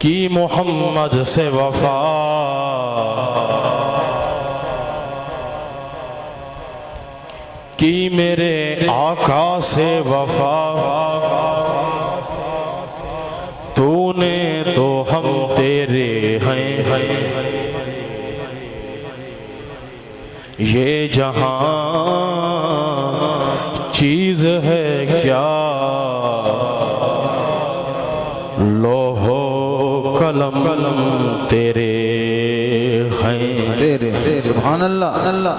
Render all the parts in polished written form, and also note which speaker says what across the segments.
Speaker 1: की मोहम्मद से वफा, की मेरे आका से वफा, तूने तो हम तेरे हैं, ये जहां चीज है क्या, लोहो कलम तेरे हैं।
Speaker 2: तेरे सुभान अल्लाह अल्लाह।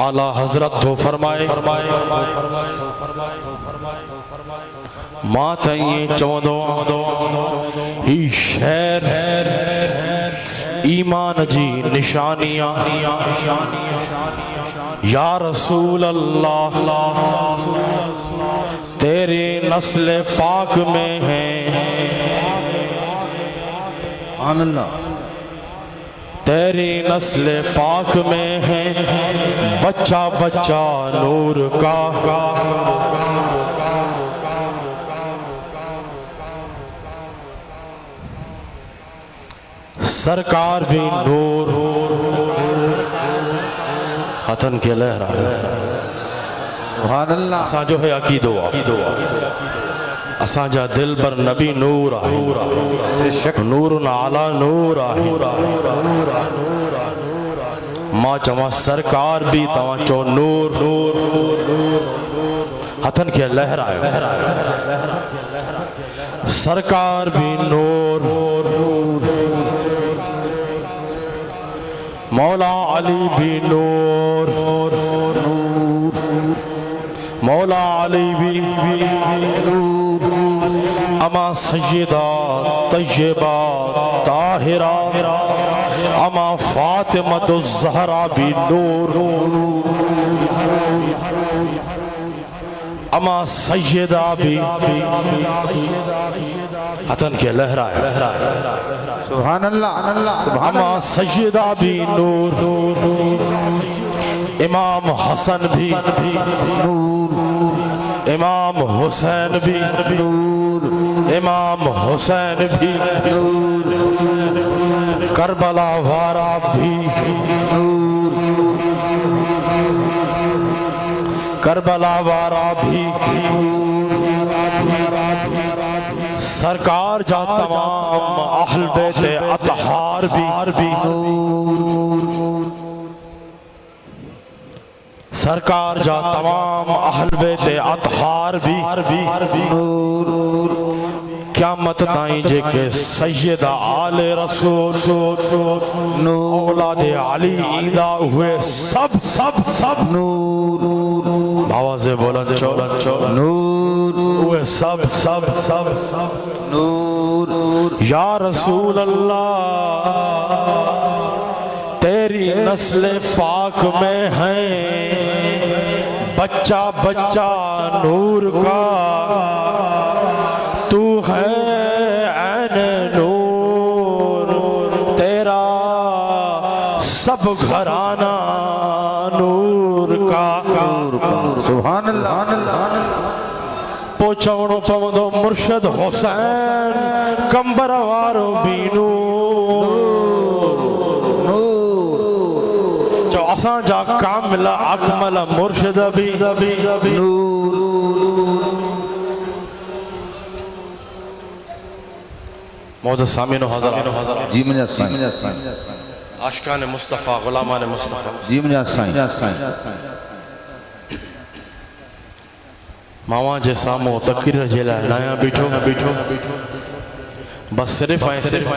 Speaker 1: आला हजरत तो फरमाए मां तईं चवंदो ही शहर ईमान जी निशानियां, या रसूल अल्लाह तेरे नस्ल पाक में है,
Speaker 2: सुभान अल्लाह।
Speaker 1: तेरी नस्ल पाक में है बच्चा बच्चा नूर का, सरकार भी नूर, हथन के लहरा
Speaker 2: सुभान अल्लाह।
Speaker 1: असां जो है अकीदो असां जा दिल पर नबी नूर आहे, नूर आला नूर आहे। मां चवां सरकार भी तवां चो नूर, हथन के लहरायो, सरकार भी नूर, मौला अली भी नूर, मौला अली भी नूर, अमा सैयदा तय्यबा ताहिरा, अमा फातिमतु ज़हरा भी नूर, अमा सैयदा भी, हथन के लहराए
Speaker 2: सुभान अल्लाह।
Speaker 1: अमा सैयदा भी नूर, इमाम हसन भी नूर, इमाम हुसैन भी नूर, इमाम हुसैन भी नूर, करबला वारा भी नूर, करबला वारा भी सरकार जा तमाम अहल बैते अतहार भी नूर, सरकार जा तमाम अहल बैते अतहार भी नूर, क़यामत ताईं जेके सैयदा आले रसूल औलाद अली ईंदा हुए सब सब सब नूर, आवाज़े बुलंद चो नूर, हुए सब सब सब नूर। या रसूल अल्लाह तेरी नस्ल पाक में है बच्चा बच्चा नूर का, तू है ऐन नूर, तेरा सब घराना नूर का।
Speaker 2: सुभान अल्लाह।
Speaker 1: पोचवणो पवंदो मुर्शिद हुसैन कंबर वारो भी नूर, जो असां जा कामिल अकमल मुर्शिद भी नूर। मौजूद सामीनो हज़रात
Speaker 2: जी मुझे साईं,
Speaker 1: आशिकान मुस्तफ़ा गुलामान मुस्तफ़ा
Speaker 2: जी मुझे साईं।
Speaker 1: मावा जे सामो तकरीर जे लाइ लाया बीठो बस सिर्फ़ ऐं सिर्फ़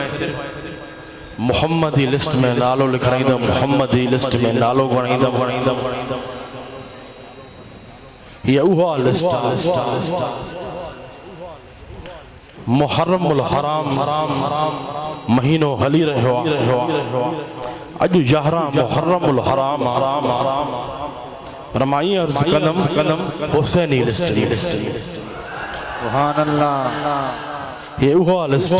Speaker 1: मुहम्मदी लिस्ट में नालो लिखाईंदमि, मुहम्मदी लिस्ट में नालो ॻणाईंदमि। ये उहा लिस्ट मुहर्रमुल हराम महीनो हली रहियो आहे, अॼु 11 मुहर्रमुल हराम रमाई अर्ज़ कदम हुसैनी लिस्ट।
Speaker 2: सुभान अल्लाह।
Speaker 1: ये उहा लिस्ट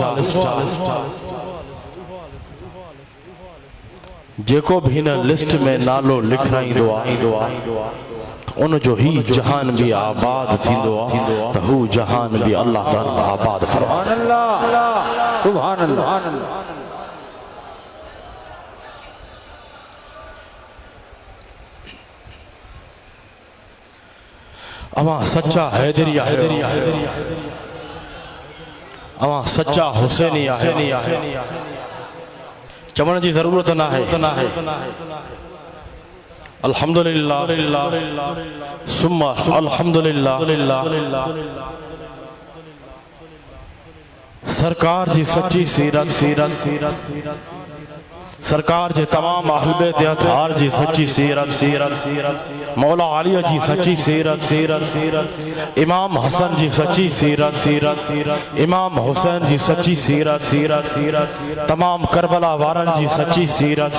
Speaker 1: जेको भी हिन लिस्ट में नालो लिखाईंदो आहे उन जो ही जहान भी आबाद थींदो आहे त हू जहान भी अल्लाह ताला आबाद फरमाए।
Speaker 2: सुभान अल्लाह सुभान अल्लाह।
Speaker 1: अवां सच्चा हैदरी आहे, अवां सच्चा हुसैनी आहे, चवण जी ज़रूरत न आहे। अल्हम्दुलिल्लाह सुम्मा अल्हम्दुलिल्लाह सरकार जी सच्ची सीरत सरकार जे तमाम अहल बैत अतहार जी सच्ची सीरत मौला आलिया जी सच्ची सीरत इमाम हसन जी सच्ची सीरत इमाम हुसैन जी सच्ची सीरत तमाम करबला वारन जी सच्ची सीरत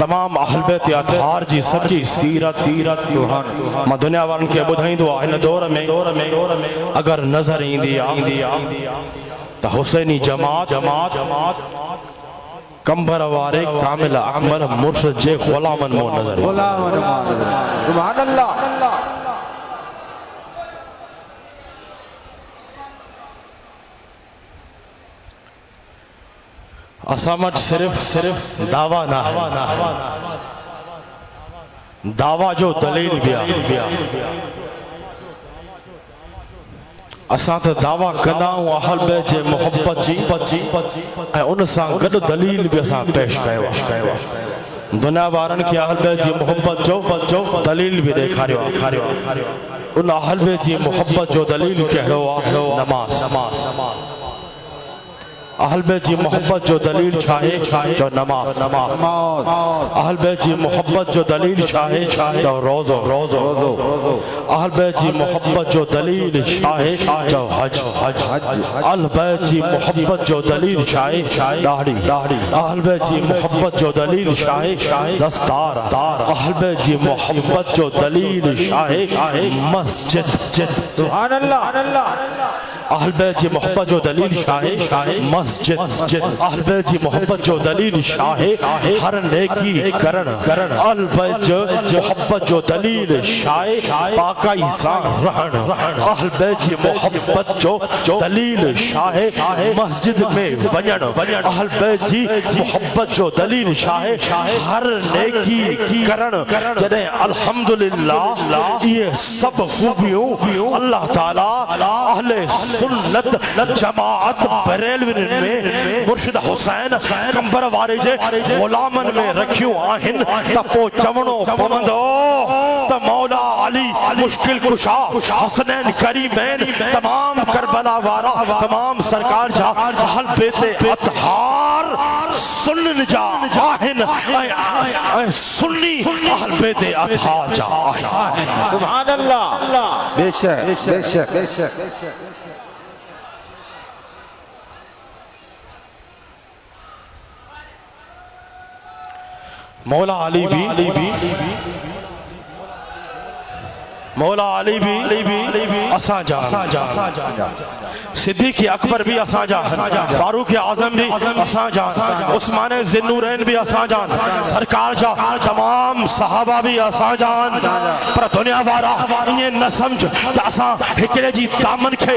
Speaker 1: तमाम अहल बैत अतहार जी सच्ची सीरत मां दुनिया वारन खे ॿुधाईंदो आहे हिन दौर में अगर नज़र ईंदी त हुसैनी जमात कंबर वारे कामिल अमल मुर्शिद जे गुलामन मो नजर
Speaker 2: सुभान अल्लाह।
Speaker 1: असां वटि सिर्फ दावा ना है, दावा जो दलील भी आहे। असां त दावा कंदा आहियूं अहल बैत जे मोहब्बत जी ऐं उन सां गॾु दलील भी असां पेश कयो आहे। दुनिया वारनि खे अहल बैत जी मोहब्बत जो दलील भी ॾेखारियो आहे। उन अहल बैत जी मोहब्बत जो दलील कहिड़ो आहे? नमाज़। अहल बैत जी मोहब्बत जो दलील छा है? जो नमाज़। अहल बैत जी मोहब्बत जो दलील छा है? जो रोज़ो। अहल बैत जी मोहब्बत जो दलील छा है? जो हज। अहल बैत जी मोहब्बत जो दलील छा है? दाढ़ी। अहल बैत जी मोहब्बत जो दलील छा है? दस्तार। अहल बैत जी मोहब्बत जो दलील छा है? मस्जिद।
Speaker 2: सुभान अल्लाह।
Speaker 1: अहल बैत जी मोहब्बत जो दलील छा है? मस्जिद। अहल बैत जी मोहब्बत जो दलील छा है? हर नेकी करण। अहल बैत जो मोहब्बत जो दलील छा है? पाकाई सां रहण। अहल बैत जी मोहब्बत जो दलील छा है? मस्जिद में वञण। अहल बैत जी मोहब्बत जो दलील छा है? हर नेकी करण। जॾहिं अल्हम्दुलिल्लाह ये सब खूबियूं अल्लाह ताला अहले सुन्नत जमाअत बरेलवी में मुर्शिद हुसैन कंबर वारे जे गुलामन में रखियूं आहिनि त पोइ चवणो पवंदो त मौला अली मुश्किल कुशा हसनैन करीमैन तमाम करबला वारा तमाम सरकार जा अहल बैत अतहार सुन्नन जा आहिनि ऐं सुन्नी अहल बैत अतहार जा आहिनि।
Speaker 2: सुभान अल्लाह। बेशक।
Speaker 1: मौला अली भी असां जा सिद्दीक़ अकबर भी असां जा फारूक आज़म भी असां जा उस्मान ज़िन्नूरैन भी असां जा सरकार जा तमाम सहाबा भी असां जा पर दुनिया वारा इएं न समझ त असां हिकिड़े जी दामन खे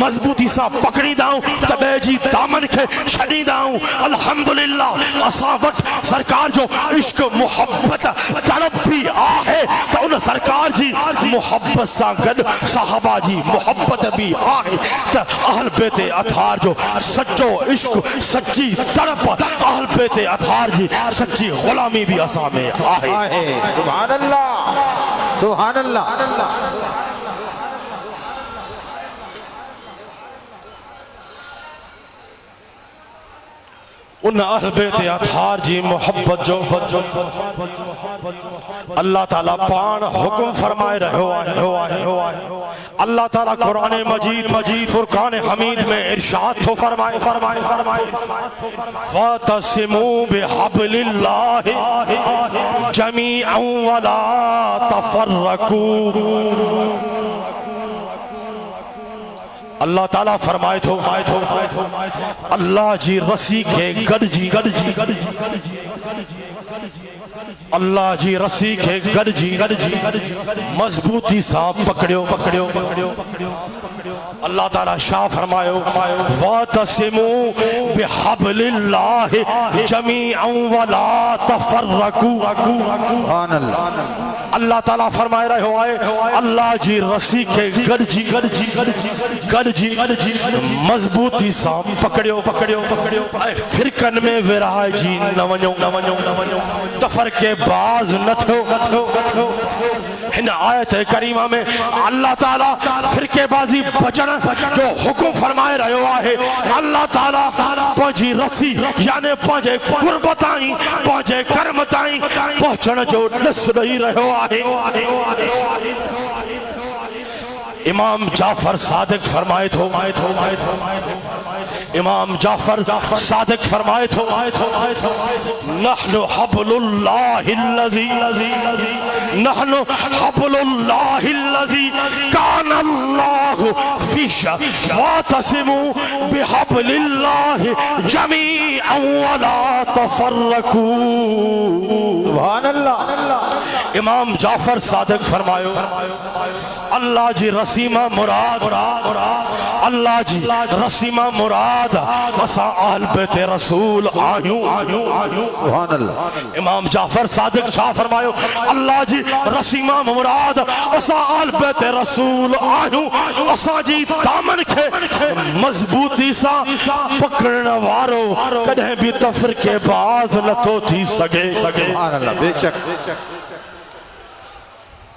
Speaker 1: मज़बूती सां पकड़ींदा आहियूं त ॿिए जी दामन खे छॾींदा आहियूं। अल्हम्दुलिल्लाह असां वटि सरकार जो इश्क मोहब्बत तड़प भी आहे त उन सरकार जी मोहब्बत सां गॾु सहाबा जी मोहब्बत भी आहे त अहल बैत अतहार जो सच्चो इश्क सच्ची तड़प अहल बैत अतहार जी सच्ची गुलामी भी असां में आहे।
Speaker 2: सुभान अल्लाह। सुभान अल्लाह।
Speaker 1: उन अहल बैत अतहार जी मोहब्बत जो अल्लाह ताला पाण हुक्म फरमाए रहियो आहे। अल्लाह ताला कुरान मजीद फुरकान हमीद में इरशाद थो फरमाए वतसिमू बिहब्लिल्लाहि जमीअन वला तफर्रकू। अल्लाह ताला फरमाए थो अल्लाह जी रसी के गॾजी अल्लाह जी रसी के गॾजी मजबूती सां पकड़ियो अल्लाह ताला शाह फरमायो वातसिमू बिहब्लिल्लाहि जमीअन वला तफर्रकू। अल्लाह ताला फरमाए रहियो आहे अल्लाह जी रसी के गॾजी मजबूती सां पकड़ियो ऐं फिरकनि में विरहाइजी न वञो तफरके बाज़ न थियो। हिन आयत करीमा में अल्लाह ताला फिरकेबाज़ी बचण जो हुकुम फरमाए रहियो आहे। अल्लाह ताला पंहिंजी रसी यानी पंहिंजे कुर्ब ताईं पंहिंजे कर्म ताईं पहुचण जो ॾिस ॾेई रहियो आहे। इमाम जाफर सादिक फरमाए थो इमाम जाफर सादिक फरमाए थो नहनु हब्लुल्लाहिल्लज़ी कानल्लाहु फ़ीशा वातसिमू बिहब्लिल्लाहि जमीअन वला तफर्रकू। सुभान अल्लाह। इमाम जाफर सादिक फरमायो अल्लाह जी रसीमा मुराद अल्लाह जी रसीमा मुराद असा अहल बैत रसूल आयूं। सुभान अल्लाह। इमाम जाफर सादिक शाह फरमायो अल्लाह जी रसीमा मुराद असा अहल बैत रसूल आयूं। असा जी दामन के मजबूती सां पकड़ण वारो कदें भी तफरके बाज़ नथो थी सके।
Speaker 2: सुभान अल्लाह। बेशक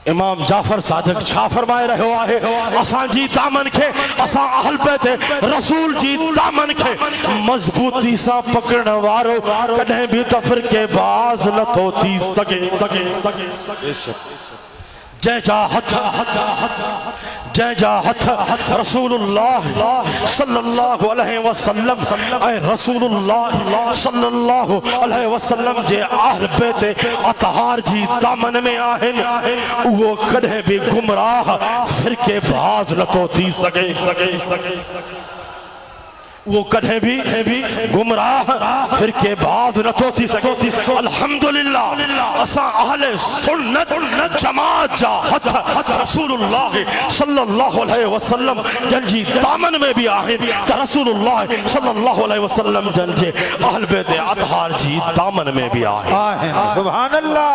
Speaker 1: इमाम जाफर सादिक छा फरमाए रहियो आहे असांजी दामन खे असां अहल बैत रसूल जी दामन खे मजबूती सां पकड़ण वारो कॾहिं बि तफरके बाज़ नथो थी सके। जंहिंजा हथ रसूलुल्लाह सल्लल्लाहु अलैहि वसल्लम ऐं रसूलुल्लाह सल्लल्लाहु अलैहि वसल्लम जे अहल बैत अतहार जी दामन में आहिनि उहो कॾहिं बि गुमराह फिरके बाज़ नथो थी सके। वो कदे भी गुमराह फिरके बाज़ नथो थी सके। अल्हम्दुलिल्लाह असां अहले सुन्नत जमात जा हथ रसूलुल्लाह सल्लल्लाहु अलैहि वसल्लम जन जी दामन में भी आहिनि त रसूलुल्लाह सल्लल्लाहु अलैहि वसल्लम जन जे अहल बैत अतहार जी दामन में भी आहिनि।
Speaker 2: सुभान अल्लाह।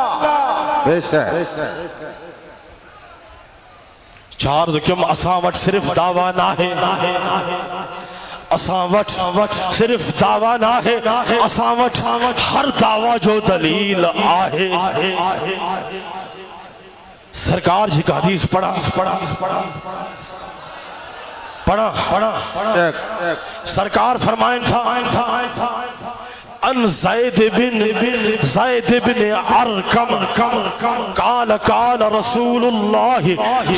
Speaker 2: बेशक
Speaker 1: चार जुम असां वटि सिर्फ़ दावा नाहे असां वटि सिर्फ दावा नाहे असां वटि हर दावा जो दलील आहे। सरकार जी का हदीस पढ़ा सरकार फरमाइन था अन ज़ैद बिन अरकम काल रसूलुल्लाह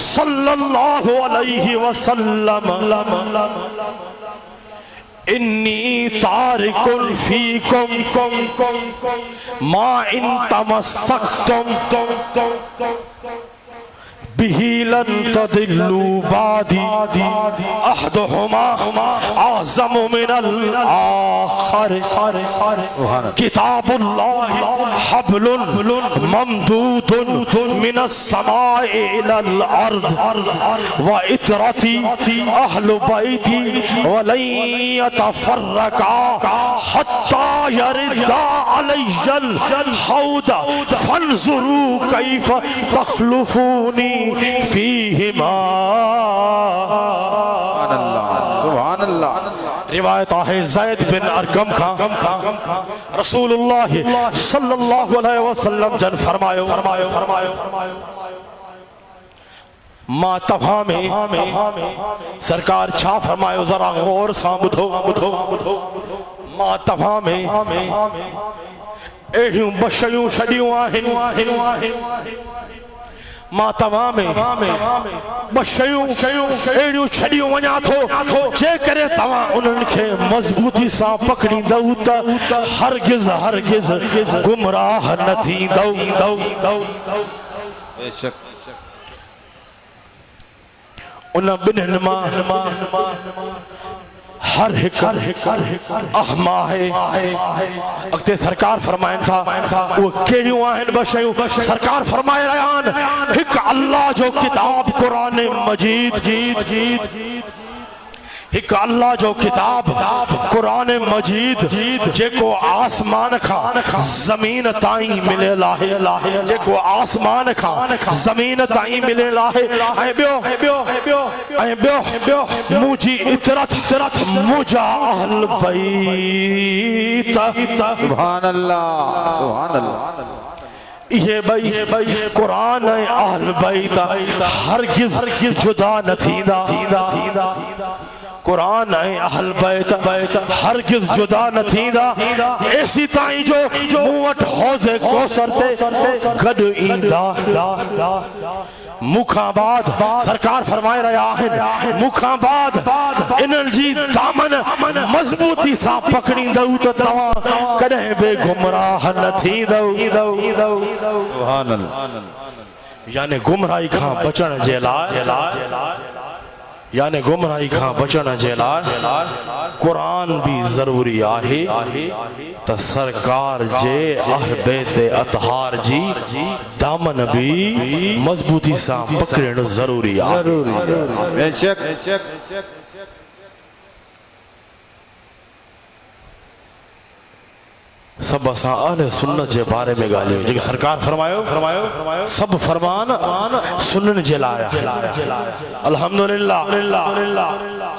Speaker 1: सल्लल्लाहु अलैहि वसल्लम इन्नी तारिकुन फीकुम मा इन तमस्सक्तुम बिहिलन तदिल्लु बादी अहदुहुमा आज़मु मिनल आखर किताबुल्लाह हब्लुन ममदूदुन मिनस समाए इलल अर्द व इतरती अहलु बैती वलन यतफर्रका हत्ता यरिदा अलैयल हौद फंजुरू कैफ तखलुफूनी फीहिमा।
Speaker 2: सुभान अल्लाह।
Speaker 1: रिवायत है ज़ैद बिन अरकम खां रसूलुल्लाह सल्लल्लाहु अलैहि वसल्लम जन फरमायो मां तव्हां में सरकार छा फरमायो जरा गौर सां ॿुधो मां तव्हां में अहिड़ियूं ॿ शयूं छॾियूं आहिनि मां तव्हां में ॿ शयूं अहिड़ियूं छॾियूं वञा थो जे करे तव्हां उन्हनि खे मज़बूती सां पकड़ींदव त हरगिज़ गुमराह न थींदव। उन बिन्हिनि मां हर हिक अहमा है। अॻिते सरकार फरमाइनि था वो कहिड़ियूं आहिनि ॿ शयूं। सरकार फरमाए रहिया आहिनि हिकु अल्लाह जो किताब क़ुरान मजीद, हिकु अल्लाह जो किताब क़ुरान मजीद जेको आसमान खां ज़मीन ताईं मिलियल आहे, जेको आसमान खां ज़मीन ताईं मिलियल आहे। ऐं ॿियो मुंहिंजी इतरत मुंहिंजा अहल बैत।
Speaker 2: सुभान अल्लाह सुभान अल्लाह।
Speaker 1: ये भाई कुरान ऐं अहल बैत हरगिज़ जुदा न थींदा। कुरान ऐं अहल बैत हरगिज़ जुदा न थींदा। ऐसी ताईं जो मूं वटि हौज़े कौसर ते गॾु ईंदा। मुखां बाद सरकार फरमाए रहिया आहिनि मुखां बाद इन्हनि जी दामन मज़बूती सां पकड़ींदव त तव्हां कॾहिं बि गुमराह न थींदव।
Speaker 2: सुभान अल्लाह।
Speaker 1: यानी गुमराही खां बचण जे लाइ कुरान भी ज़रूरी आहे त सरकार जे अहल बैत अतहार जी दामन भी मज़बूती सां पकड़ण ज़रूरी आहे।
Speaker 2: बेशक
Speaker 1: सब असां अहले सुन्नत जे बारे में ॻाल्हियूं जेके सरकार फरमायो सब फरमान सुनने जे लाइ आहे। अल्हम्दुलिल्लाह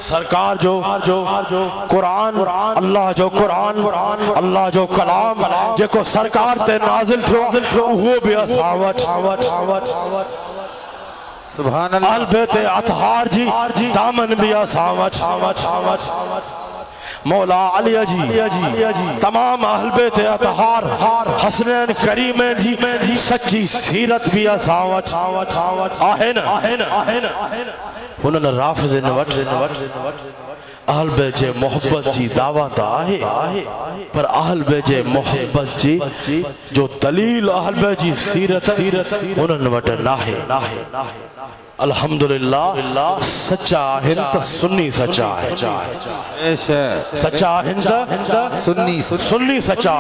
Speaker 1: सरकार जो कुरान अल्लाह जो कुरान अल्लाह जो कलाम जेको सरकार ते नाज़िल थियो उहो भी असां वटि
Speaker 2: सुभान अल्लाह।
Speaker 1: अहल बैत अतहार जी दामन भी असां वटि। मौला आलिया जी तमाम अहल बैत अतहार हसनैन करीमैन जी सच्ची सीरत भी असां वटि आहे न। हुननि राफ़िज़नि वटि अहल बैत जे मोहब्बत जी दावत आहे पर अहल बैत जे मोहब्बत जी जो दलील अहल बैत जी सीरत हुननि वटि नाहे। अल्हम्दुलिल्लाह सच्चा आहिनि त सुन्नी सच्चा आहे। सच्चा आहिनि त सुन्नी सच्चा।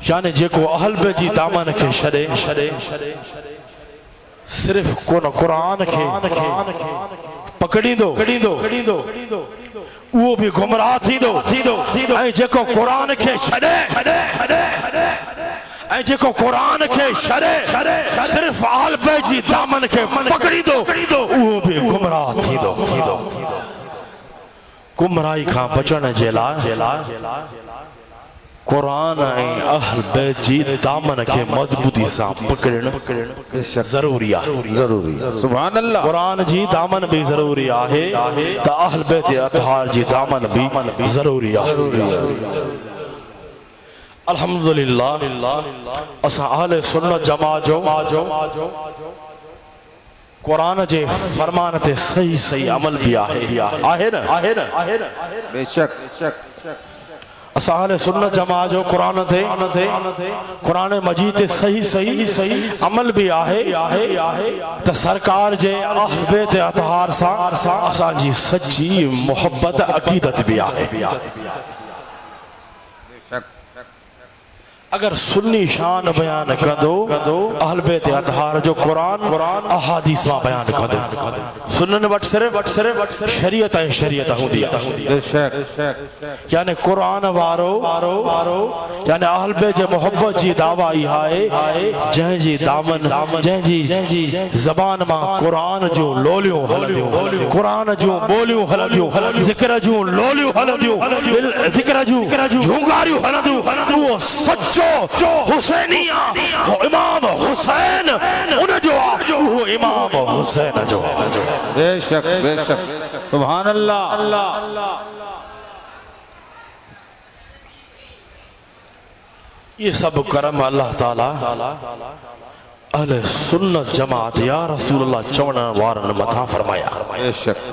Speaker 1: यानी जेको अहल बैत जी दामन खे छॾे सिर्फ कोन कुरान खे पकड़ींदो उहो भी गुमराह थींदो। ऐं जेको कुरान खे जेको कुरान खे सिर्फ अहल बैत जी दामन खे पकड़ींदो उहो भी गुमराह थींदो। गुमराही खां बचण जे लाइ कुरान ऐं अहल बैत जी दामन खे मज़बूती सां पकड़ण ज़रूरी आहे।
Speaker 2: सुभान अल्लाह।
Speaker 1: कुरान जी दामन भी ज़रूरी आहे त अहल बैत अतहार जी दामन भी ज़रूरी आहे। अल्हम्दुलिल्लाह असां अहले सुन्नत जमात जो कुरान जे फरमान ते सही अमल भी आहे न।
Speaker 2: बेशक
Speaker 1: असां अहले सुन्नत जमात जो कुरान मजीद ते सही अमल भी आहे त सरकार जे अहल बैत अतहार सां असांजी सच्ची मोहब्बत अक़ीदत भी आहे। अगर सुन्नी शान बयान कंदो अहल बैत अतहार जो कुरान अहादीस में बयान कंदो। सुन्नन वट सिर्फ शरीयत हूंदी आहे। यानी कुरान वारो यानी अहल बैत जे मोहब्बत जी दावा इहा आहे जंहिंजी दामन जंहिंजी ज़बान मां कुरान जो लोलियूं हलंदियूं कुरान जूं ॿोलियूं हलंदियूं ज़िक्र जूं लोलियूं हलंदियूं ज़िक्र जूं झूंगारियूं हलंदियूं उहो सच्चो हुसैनी इमाम हुसैन उन जो वो इमाम हुसैन जो।
Speaker 2: बेशक सुभान अल्लाह।
Speaker 1: ये सब करम अल्लाह ताला अहले सुन्नत जमात या रसूलुल्लाह चवण वारन मथा फरमाया।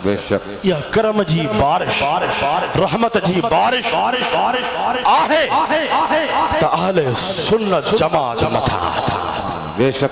Speaker 2: बेशक
Speaker 1: या करम जी बारिश रहमत जी बारिश आहे त अहले सुन्नत जमात मथा।
Speaker 2: बेशक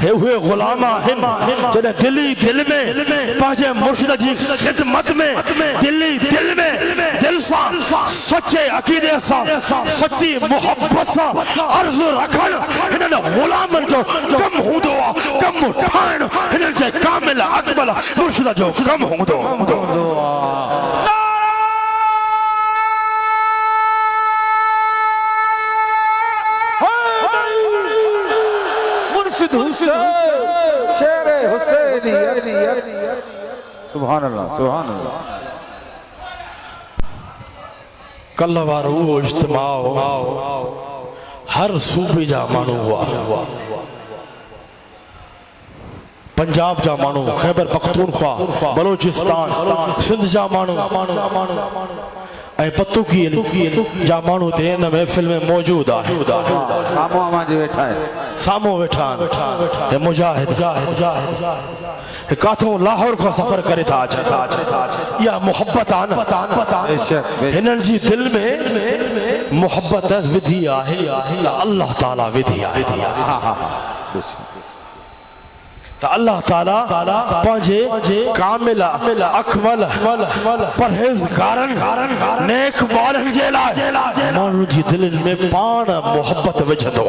Speaker 1: हे हुए गुलामा हिन जने दिली दिल में पांचे मुर्शिद जी खिदमत में दिली दिल में दिल सा सच्चे अकीदे सा सच्ची मोहब्बत सा अर्ज़ रखण हिनन गुलामन जो कम हुंदो कम ठाण हिनन जे कामिल अकमल मुर्शिद जो कम हुंदो
Speaker 2: मुर्शिद हुसैन शेर हुसैनी सुभान अल्लाह सुभान अल्लाह
Speaker 1: कल वारो वो इज्तिमा हर सूबे जा मानू हुआ पंजाब जा मानू खैबर पख्तूनख्वा बलोचिस्तान सिंध जा मानू ऐं पत्तू की जा मानू ते हिन महफ़िल में मौजूद आहे
Speaker 2: सामो आवाज वेठा है
Speaker 1: सामो वेठा हे मुजाहिद हे काथों लाहौर को सफर करे था या मोहब्बत आन हिनन जी दिल में मोहब्बत विधि आहे अल्लाह ताला विधि आहे अल्लाह ताला पंहिंजे कामिल अकमल परहेज़गारन नेक ॿारनि जे लाइ माण्हुनि जी दिलनि में पाण मोहब्बत विझंदो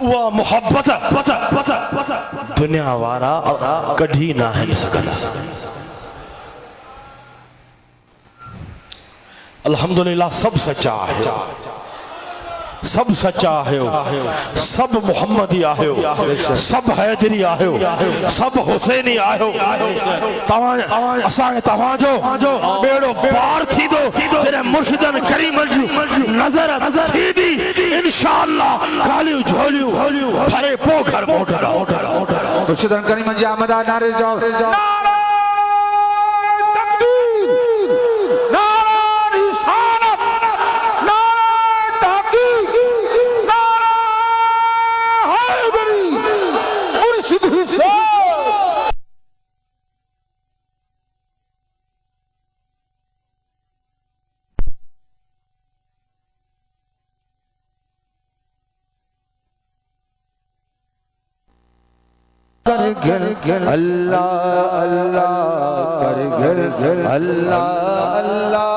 Speaker 1: उहा मोहब्बत दुनिया वारा कढी न आहिनि सघंदा अल्हम्दुलिल्लाह सब सच्चा है सब सच्चा है सब मोहम्मदी आहे सब हैदरी आहे सब हुसैनी आहे तव्हांजो बेड़ो पार थींदो तेरे मुर्शिदन करीमन जी नज़र थींदी इंशाअल्लाह कालियूं झोलियूं भरे पो घर मोटड़ा
Speaker 2: मुर्शिदन करीमन जी आमदा नारे जाओ अल्लाह अल्लाह कर घर घर अल्लाह अल्लाह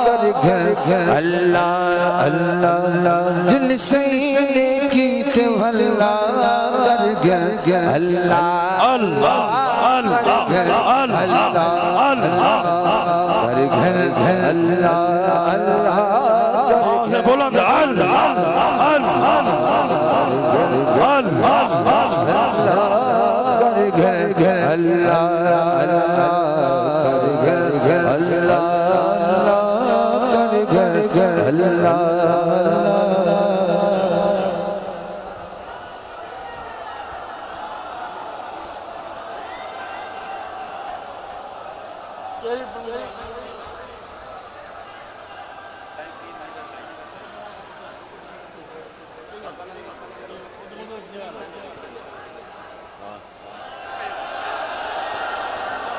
Speaker 2: कर घर घर अल्लाह अल्लाह दिल से की ते अल्लाह कर घर घर अल्लाह अल्लाह अल्लाह अल्लाह अल्लाह कर घर घर अल्लाह अल्लाह से बुलंद अल्लाह अल्लाह अल्लाह घर घर अल्लाह अल्लाह घर घर अल्लाह घर घर अल्लाह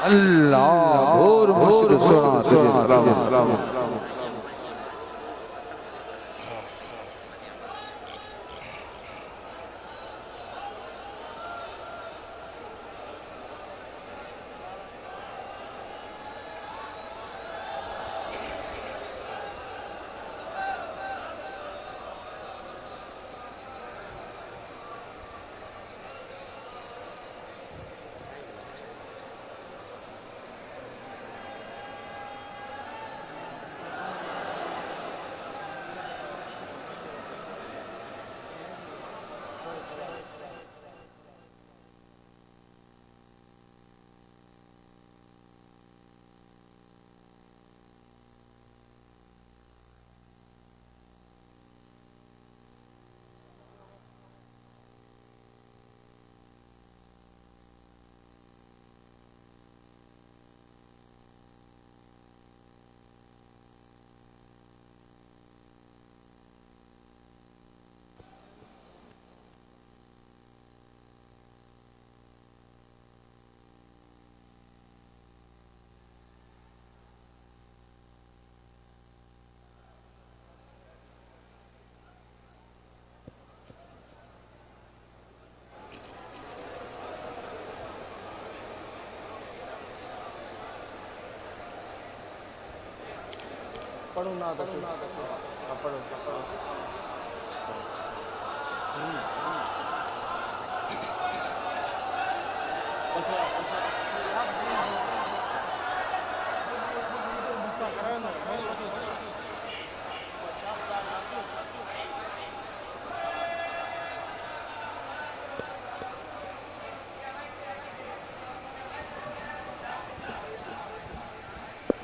Speaker 2: अल्लाह और मुर्शिद सोना सलाम
Speaker 3: पढ़ो ना तो पढ़ो बस